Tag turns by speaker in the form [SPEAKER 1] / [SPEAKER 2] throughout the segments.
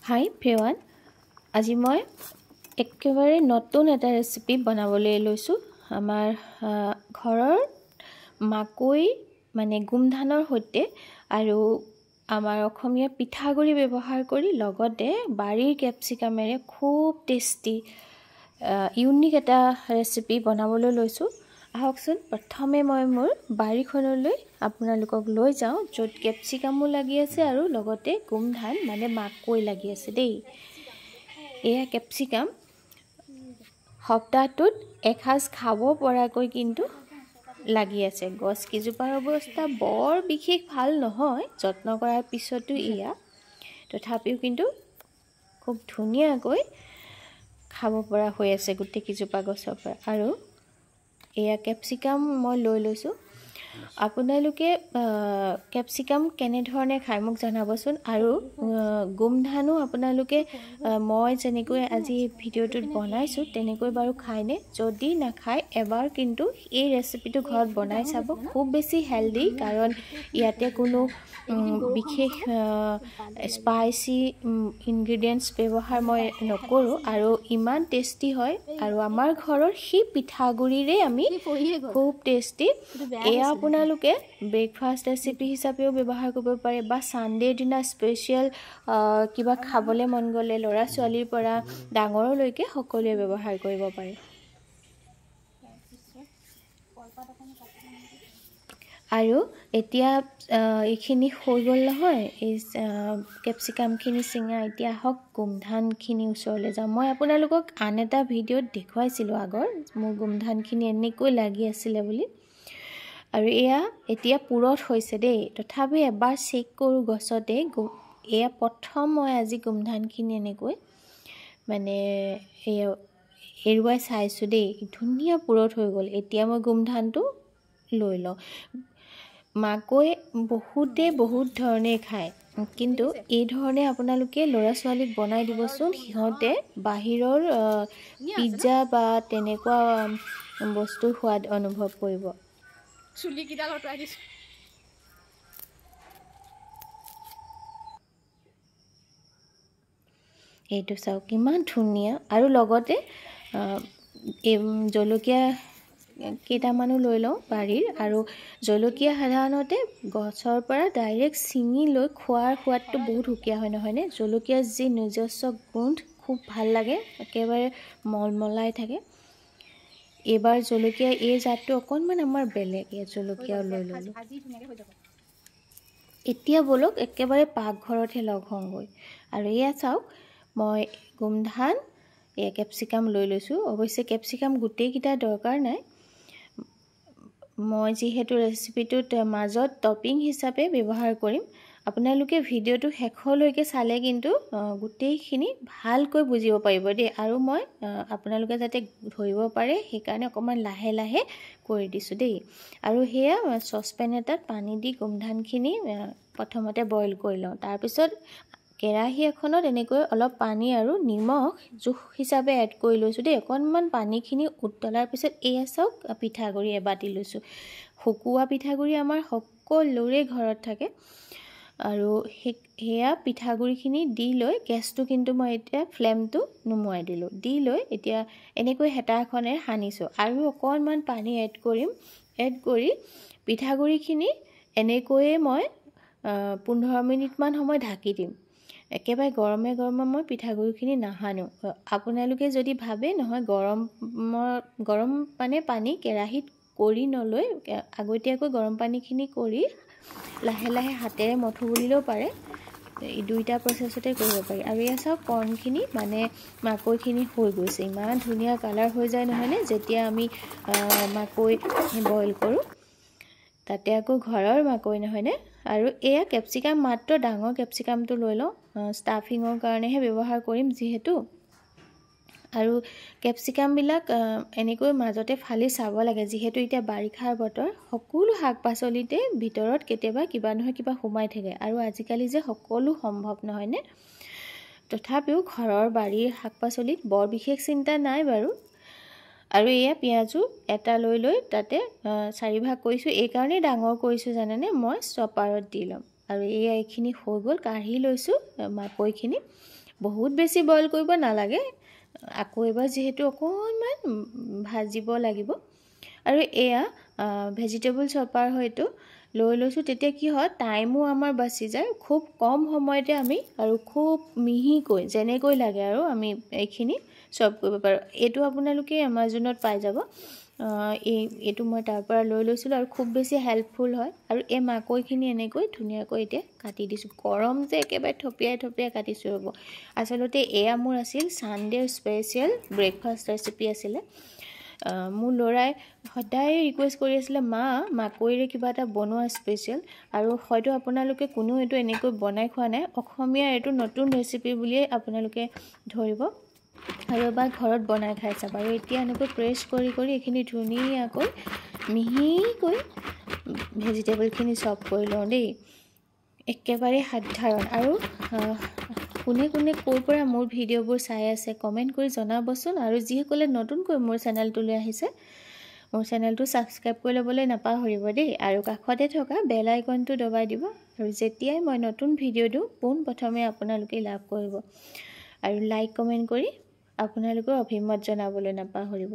[SPEAKER 1] হাই everyone, আজি মই একেবাৰে নতুন এটা ৰেচিপি বনাবলৈ লৈছোঁ। আমাৰ ঘৰৰ মাকৈ মানে গোমধানৰ সৈতে আৰু আমাৰ অসমীয়া পিঠাগুড়ি ব্যৱহাৰ কৰি লগতে বাৰীৰ কেপচিকামেৰে খুব টেষ্টি ইউনিক এটা ৰেচিপি বনাবলৈ লৈছোঁ। আহকচোন প্ৰথমে মই মোৰ বাৰীখনলৈ আপোনালোকক লৈ যাওঁ, য'ত কেপচিকামো লাগি আছে আৰু লগতে গোমধান মানে মাকৈ লাগি আছে দেই। এয়া কেপচিকাম সপ্তাহটোত এসাঁজ খাব পৰাকৈ কিন্তু লাগি আছে। গছকেইজোপাৰ অৱস্থা বৰ বিশেষ ভাল নহয়, যত্ন কৰাৰ পিছতো এয়া তথাপিও কিন্তু খুব ধুনীয়াকৈ খাব পৰা হৈ আছে গোটেইকেইজোপা গছৰ পৰা। আৰু এয়া কেপচিকাম মই লৈ লৈছোঁ। আপোনালোকে কেপচিকাম কেনেধৰণে খায় মোক জনাবচোন। আৰু গোমধানো আপোনালোকে মই যেনেকৈ আজি ভিডিঅ'টোত বনাইছোঁ তেনেকৈ বাৰু খায়নে? যদি নাখায় এবাৰ কিন্তু এই ৰেচিপিটো ঘৰত বনাই চাব। খুব বেছি হেল্ডি, কাৰণ ইয়াতে কোনো বিশেষ স্পাইচি ইনগ্ৰিডিয়েণ্টছ ব্যৱহাৰ মই নকৰোঁ আৰু ইমান টেষ্টি হয়। আৰু আমাৰ ঘৰৰ সেই পিঠাগুড়িৰে আমি খুব টেষ্টি। এয়া আপোনালোকে ব্ৰেকফাষ্ট ৰেচিপি হিচাপেও ব্যৱহাৰ কৰিব পাৰে বা ছানডেৰ দিনা স্পেচিয়েল কিবা খাবলৈ মন গ'লে ল'ৰা ছোৱালীৰ পৰা ডাঙৰলৈকে সকলোৱে ব্যৱহাৰ কৰিব পাৰে। আৰু এতিয়া এইখিনি হৈ গ'ল নহয়, এই কেপচিকামখিনি চিঙা। এতিয়া আহক গোমধানখিনি ওচৰলৈ যাওঁ। মই আপোনালোকক আন এটা ভিডিঅ'ত দেখুৱাইছিলোঁ আগৰ, মোৰ গোমধানখিনি এনেকৈ লাগি আছিলে বুলি। আৰু এয়া এতিয়া পুৰঠ হৈছে দেই, তথাপি এবাৰ চেক কৰোঁ গছতে। এয়া প্ৰথম মই আজি গোমধানখিনি এনেকৈ মানে এৰুৱাই চাইছোঁ দেই, ধুনীয়া পুৰঠ হৈ গ'ল। এতিয়া মই গোমধানটো লৈ লওঁ। মাকৈ বহুতে বহুত ধৰণে খায়, কিন্তু এই ধৰণে আপোনালোকে ল'ৰা ছোৱালীক বনাই দিবচোন। সিহঁতে বাহিৰৰ পিজ্জা বা তেনেকুৱা বস্তুৰ সোৱাদ অনুভৱ কৰিব। চুলিকেইডাল অঁতৰাই দিছোঁ। এইটো চাওক কিমান ধুনীয়া। আৰু লগতে জলকীয়া কেইটামানো লৈ লওঁ বাৰীৰ। আৰু জলকীয়া সাধাৰণতে গছৰ পৰা ডাইৰেক্ট ছিঙি লৈ খোৱাৰ সোৱাদটো বহুত সুকীয়া হয়, নহয়নে? জলকীয়াৰ যি নিজস্ব গোন্ধ খুব ভাল লাগে, একেবাৰে মলমলাই থাকে। এইবাৰ জলকীয়া এই জাতটো অকণমান আমাৰ বেলেগ। এই জলকীয়াও লৈ ল'লোঁ। এতিয়া ব'লক একেবাৰে পাকঘৰতহে লগ হওঁগৈ। আৰু এয়া চাওক, মই গোমধান এয়া কেপচিকাম লৈ লৈছোঁ। অৱশ্যে কেপচিকাম গোটেইকেইটা দৰকাৰ নাই, মই যিহেতু ৰেচিপিটোত মাজত টপিং হিচাপে ব্যৱহাৰ কৰিম। আপোনালোকে ভিডিঅ'টো শেষলৈকে চালে কিন্তু গোটেইখিনি ভালকৈ বুজিব পাৰিব দেই। আৰু মই আপোনালোকে যাতে ধৰিব পাৰে সেইকাৰণে অকণমান লাহে লাহে কৰি দিছোঁ দেই। আৰু সেয়া চচপেন এটাত পানী দি গোমধানখিনি প্ৰথমতে বইল কৰি লওঁ। তাৰপিছত কেৰাহী এখনত এনেকৈ অলপ পানী আৰু নিমখ জোখ হিচাপে এড কৰি লৈছোঁ দেই। অকণমান পানীখিনি উতলাৰ পিছত এয়া চাওক পিঠাগুড়ি এবাতি লৈছোঁ। শুকুওৱা পিঠাগুড়ি আমাৰ সকলোৰে ঘৰত থাকে। আৰু সেয়া পিঠাগুড়িখিনি দি লৈ গেছটো কিন্তু মই এতিয়া ফ্লেমটো নুমুৱাই দিলোঁ। দি লৈ এতিয়া এনেকৈ হেতা এখনেৰে সানিছোঁ আৰু অকণমান পানী এড কৰিম। এড কৰি পিঠাগুড়িখিনি এনেকৈয়ে মই 15 মিনিটমান সময় ঢাকি দিম। একেবাৰে গৰমে গৰমে মই পিঠাগুড়িখিনি নাসানো। আপোনালোকে যদি ভাবে নহয় গৰম মানে পানী কেৰাহীত কৰি নলৈ আগতীয়াকৈ গৰম পানীখিনি কৰি লাহে লাহে হাতেৰে মঠু বুলিলেও পাৰে। এই দুইটা প্ৰচেছতে কৰিব পাৰি। আৰু এয়া চাওক কৰ্ণখিনি মানে মাকৈখিনি হৈ গৈছে। ইমান ধুনীয়া কালাৰ হৈ যায় নহয়নে যেতিয়া আমি মাকৈ বইল কৰোঁ। তাতে আকৌ ঘৰৰ মাকৈ নহয়নে? আৰু এয়া কেপচিকাম মাত্ৰ ডাঙৰ কেপচিকামটো লৈ লওঁ, ষ্টাফিঙৰ কাৰণেহে ব্যৱহাৰ কৰিম যিহেতু। আৰু কেপচিকামবিলাক এনেকৈ মাজতে ফালি চাব লাগে, যিহেতু এতিয়া বাৰিষাৰ বতৰ। সকলো শাক পাচলিতে ভিতৰত কেতিয়াবা কিবা নহয় কিবা সোমাই থাকে, আৰু আজিকালি যে সকলো সম্ভৱ নহয়নে? তথাপিও ঘৰৰ বাৰীৰ শাক পাচলিত বৰ বিশেষ চিন্তা নাই বাৰু। আৰু এয়া পিঁয়াজো এটা লৈ তাতে 4 ভাগ কৰিছোঁ। এইকাৰণেই ডাঙৰ কৰিছোঁ জানেনে, মই চপাৰত দি ল'ম। আৰু এইখিনি হৈ গ'ল, কাঢ়ি লৈছোঁ মাকৈখিনি। বহুত বেছি বইল কৰিব নালাগে, আকৌ এবাৰ যিহেতু অকণমান ভাজিব লাগিব। আৰু এয়া ভেজিটেবল চপাৰ হয়তো লৈ লৈছোঁ, তেতিয়া কি হয় টাইমো আমাৰ বাচি যায়, খুব কম সময়তে আমি আৰু খুব মিহিকৈ যেনেকৈ লাগে আৰু আমি এইখিনি চপ কৰিব পাৰোঁ। এইটো আপোনালোকে এমাজনত পাই যাব, এইটো মই তাৰ পৰা লৈ লৈছিলোঁ আৰু খুব বেছি হেল্পফুল হয়। আৰু এই মাকৈখিনি এনেকৈ ধুনীয়াকৈ এতিয়া কাটি দিছোঁ, গৰম যে একেবাৰে থপিয়াই থপিয়াই কাটিছোঁ ৰ'ব। আচলতে এয়া মোৰ আছিল ছানডেৰ স্পেচিয়েল ব্ৰেকফাষ্ট ৰেচিপি আছিলে। মোৰ ল'ৰাই সদায় ৰিকুৱেষ্ট কৰি আছিলে, মা মাকৈৰে কিবা এটা বনোৱা স্পেচিয়েল। আৰু হয়তো আপোনালোকে কোনেও এইটো এনেকৈ বনাই খোৱা নাই, অসমীয়াৰ এইটো নতুন ৰেচিপি বুলিয়ে আপোনালোকে ধৰিব আৰু এবাৰ ঘৰত বনাই খাই চাব। আৰু এতিয়া এনেকৈ প্ৰেছ কৰি কৰি এইখিনি ধুনীয়াকৈ মিহিকৈ ভেজিটেবলখিনি চপ কৰি লওঁ দেই। একেবাৰে সাধাৰণ। আৰু কোনে কোনে ক'ৰ পৰা মোৰ ভিডিঅ'বোৰ চাই আছে কমেণ্ট কৰি জনাবচোন। আৰু যিসকলে নতুনকৈ মোৰ চেনেলটোলৈ আহিছে, মোৰ চেনেলটো ছাবস্ক্ৰাইব কৰি ল'বলৈ নাপাহৰিব দেই। আৰু কাষতে থকা বেল আইকনটো দবাই দিব, আৰু যেতিয়াই মই নতুন ভিডিঅ' দিওঁ পোনপ্ৰথমে আপোনালোকে লাভ কৰিব। আৰু লাইক কমেণ্ট কৰি আপোনালোকৰ অভিমত জনাবলৈ নাপাহৰিব।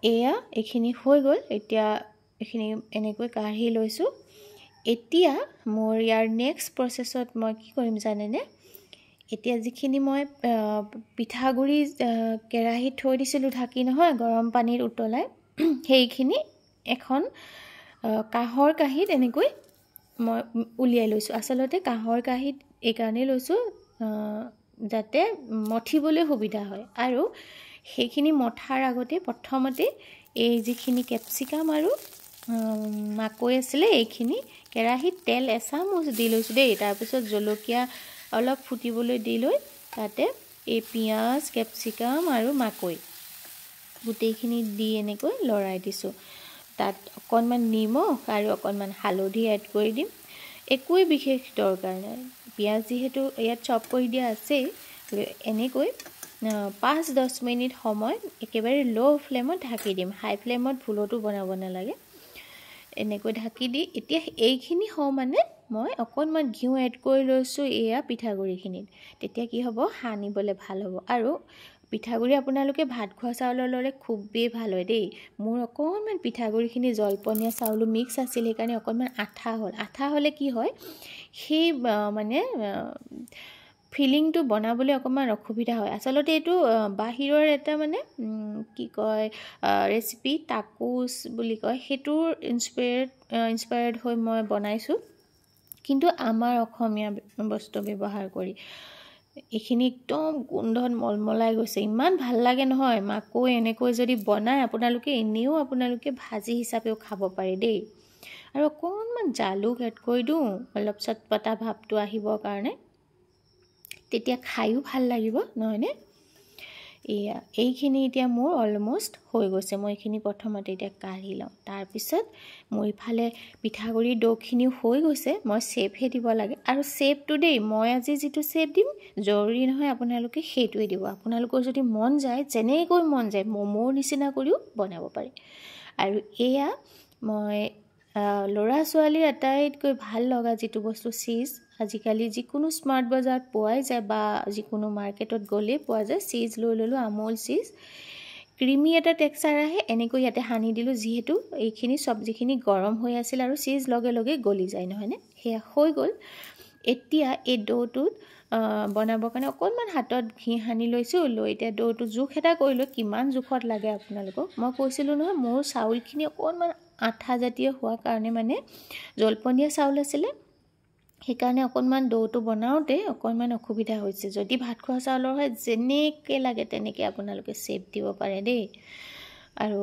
[SPEAKER 1] এয়া এইখিনি হৈ গ'ল, এতিয়া এইখিনি এনেকৈ কাঢ়ি লৈছোঁ। এতিয়া মোৰ ইয়াৰ নেক্সট প্ৰচেছত মই কি কৰিম জানেনে? এতিয়া যিখিনি মই পিঠাগুড়ি কেৰাহীত থৈ দিছিলোঁ ঢাকি নহয় গৰম পানীত উতলাই, সেইখিনি এখন কাঁহৰ কাঁহীত এনেকৈ মই উলিয়াই লৈছোঁ। আচলতে কাঁহৰ কাঁহীত এইকাৰণেই লৈছোঁ যাতে মঠিবলৈ সুবিধা হয়। আৰু সেইখিনি মঠাৰ আগতে প্ৰথমতে এই যিখিনি কেপচিকাম আৰু মাকৈ আছিলে এইখিনি কেৰাহীত তেল এচামুচ দি লৈছোঁ দেই। তাৰপিছত জলকীয়া অলপ ফুটিবলৈ দি লৈ তাতে এই পিঁয়াজ, কেপচিকাম আৰু মাকৈ গোটেইখিনি দি এনেকৈ লৰাই দিছোঁ। তাত অকণমান নিমখ আৰু অকণমান হালধি এড কৰি দিম, একোৱেই বিশেষ দৰকাৰ নাই। পিঁয়াজ যিহেতু ইয়াত চপ কৰি দিয়া আছেই, এনেকৈ 5-10 মিনিট সময় একেবাৰে ল' ফ্লেমত ঢাকি দিম। হাই ফ্লেমত ভুলতো বনাব নালাগে। এনেকৈ ঢাকি দি এতিয়া এইখিনি সমানে মই অকণমান ঘিউ এড কৰি লৈছোঁ এয়া পিঠাগুড়িখিনিত। তেতিয়া কি হ'ব, সানিবলৈ ভাল হ'ব। আৰু পিঠাগুড়ি আপোনালোকে ভাত খোৱা চাউলৰ ল'লে খুবেই ভাল হয় দেই। মোৰ অকণমান পিঠাগুড়িখিনি জলপনীয়া চাউলো মিক্স আছিল, সেইকাৰণে অকণমান আঠা হ'ল। আঠা হ'লে কি হয়, সেই মানে ফিলিংটো বনাবলৈ অকণমান অসুবিধা হয়। আচলতে এইটো বাহিৰৰ এটা মানে কি কয় ৰেচিপি, টাকোছ বুলি কয়, সেইটোৰ ইনস্পায়াৰ্ড হৈ মই বনাইছোঁ, কিন্তু আমাৰ অসমীয়া বস্তু ব্যৱহাৰ কৰি এইখিনি একদম গোন্ধত মলমলাই গৈছে। ইমান ভাল লাগে নহয়। মাকৈ এনেকৈ যদি বনায় আপোনালোকে, এনেও আপোনালোকে ভাজি হিচাপেও খাব পাৰে দেই। আৰু অকণমান জালুক এড কৰি দিওঁ অলপ চটপটা ভাৱটো আহিবৰ কাৰণে, তেতিয়া খায়ো ভাল লাগিব নহয়নে? এইখিনি এতিয়া মোৰ অলমষ্ট হৈ গৈছে। মই এইখিনি প্ৰথমতে এতিয়া কাঢ়ি লওঁ। তাৰপিছত মোৰ ইফালে পিঠাগুড়িৰ ডৌখিনিও হৈ গৈছে, মই চেপহে দিব লাগে। আৰু চেপটো দেই, মই আজি যিটো চেপ দিম জৰুৰী নহয় আপোনালোকে সেইটোৱে দিব। আপোনালোকৰ যদি মন যায়, যেনেকৈ মন যায় ম'ম'ৰ নিচিনা কৰিও বনাব পাৰে। আৰু এয়া মই ল'ৰা ছোৱালীৰ আটাইতকৈ ভাল লগা যিটো বস্তু চীজ, আজিকালি যিকোনো স্মাৰ্ট বজাৰত পোৱাই যায় বা যিকোনো মাৰ্কেটত গ'লেই পোৱা যায়। চীজ লৈ ল'লোঁ, আমুল চীজ, ক্ৰিমি এটা টেক্সচাৰ আহে। এনেকৈ ইয়াতে সানি দিলোঁ, যিহেতু এইখিনি চব্জিখিনি গৰম হৈ আছিল আৰু চীজ লগে লগে গলি যায় নহয়নে? সেয়া হৈ গ'ল। এতিয়া এই ডৌটোত বনাবৰ কাৰণে অকণমান হাতত ঘি সানি লৈছোঁ। লৈ এতিয়া ডৌটো জোখ এটা কৰি লৈ কিমান জোখত লাগে আপোনালোকক। মই কৈছিলোঁ নহয় মোৰ চাউলখিনি অকণমান আঠা জাতীয় হোৱাৰ কাৰণে, মানে জলপনীয়া চাউল আছিলে, সেইকাৰণে অকণমান ডৌটো বনাওঁতে অকণমান অসুবিধা হৈছে। যদি ভাত খোৱা চাউলৰ হয় যেনেকৈ লাগে তেনেকৈ আপোনালোকে চেপ দিব পাৰে দেই। আৰু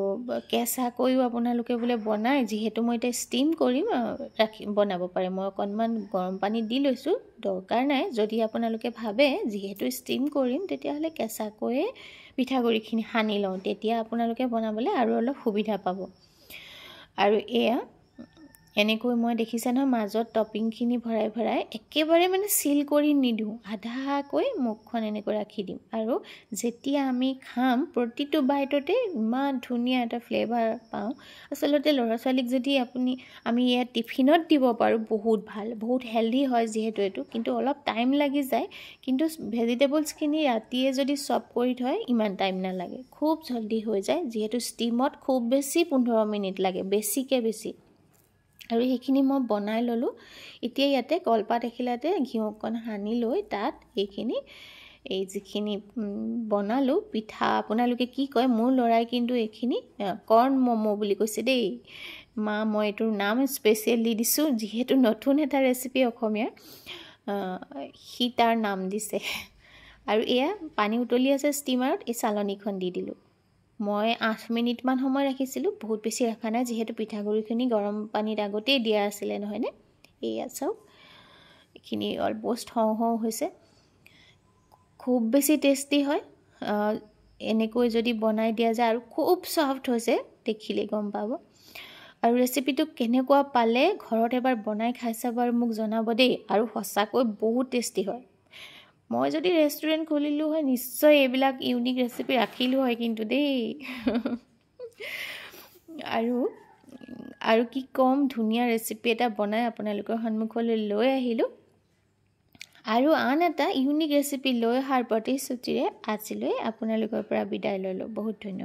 [SPEAKER 1] কেঁচাকৈও আপোনালোকে বোলে বনায়, যিহেতু মই এতিয়া ষ্টিম কৰিম বনাব পাৰে। মই অকণমান গৰম পানীত দি লৈছোঁ, দৰকাৰ নাই। যদি আপোনালোকে ভাবে যিহেতু ষ্টিম কৰিম তেতিয়াহ'লে কেঁচাকৈয়ে পিঠাগুড়িখিনি সানি লওঁ, তেতিয়া আপোনালোকে বনাবলৈ আৰু অলপ সুবিধা পাব। আৰু এয়া এনেকৈ মই দেখিছে নহয় মাজত টপিংখিনি ভৰাই ভৰাই একেবাৰে মানে চিল কৰি নিদিওঁ, আধাকৈ মুখখন এনেকৈ ৰাখি দিম। আৰু যেতিয়া আমি খাম প্ৰতিটো বাইটতে ইমান ধুনীয়া এটা ফ্লেভাৰ পাওঁ। আচলতে ল'ৰা ছোৱালীক যদি আমি ইয়াত টিফিনত দিব পাৰোঁ বহুত ভাল, বহুত হেল্ডি হয় যিহেতু এইটো, কিন্তু অলপ টাইম লাগি যায়। কিন্তু ভেজিটেবলছখিনি ৰাতিয়ে যদি চপ কৰি থয় ইমান টাইম নালাগে, খুব জল্দি হৈ যায়, যিহেতু ষ্টিমত খুব বেছি 15 মিনিট লাগে, বেছিকৈ বেছি। আৰু সেইখিনি মই বনাই ল'লোঁ। এতিয়া ইয়াতে কলপাত এখিলাতে ঘিউ অকণ সানি লৈ তাত এইখিনি যিখিনি বনালোঁ পিঠা, আপোনালোকে কি কয়, মোৰ ল'ৰাই কিন্তু এইখিনি কৰ্ণ ম'ম' বুলি কৈছে দেই। মা মই এইটোৰ নাম স্পেচিয়েলি দিছোঁ, যিহেতু নতুন এটা ৰেচিপি অসমীয়াৰ, সি তাৰ নাম দিছে। আৰু এয়া পানী উতলি আছে ষ্টিমাৰত, এই চালনীখন দি দিলোঁ। মই 8 মিনিটমান সময় ৰাখিছিলোঁ, বহুত বেছি ৰখা নাই, যিহেতু পিঠাগুড়িখিনি গৰম পানীত আগতেই দিয়া আছিলে নহয়নে। এয়া চাওক এইখিনি অলম'ষ্ট হওঁ হওঁ হৈছে, খুব বেছি টেষ্টি হয়। এনেকৈ যদি বনাই দিয়া যায়, আৰু খুব ছফ্ট হৈছে, দেখিলেই গম পাব। আৰু ৰেচিপিটো কেনেকুৱা পালে ঘৰত এবাৰ বনাই খাই চাব আৰু মোক জনাব দেই। আৰু সঁচাকৈ বহুত টেষ্টি হয়। মই যদি ৰেষ্টুৰেণ্ট খুলিলোঁ হয় নিশ্চয় এইবিলাক ইউনিক ৰেচিপি ৰাখিলোঁ হয় কিন্তু দেই। আৰু কি ক'ম, ধুনীয়া ৰেচিপি এটা বনাই আপোনালোকৰ সন্মুখলৈ লৈ আহিলোঁ। আৰু আন এটা ইউনিক ৰেচিপি লৈ অহাৰ প্ৰতিশ্ৰুতিৰে আজিলৈ আপোনালোকৰ পৰা বিদায় ল'লোঁ। বহুত ধন্যবাদ।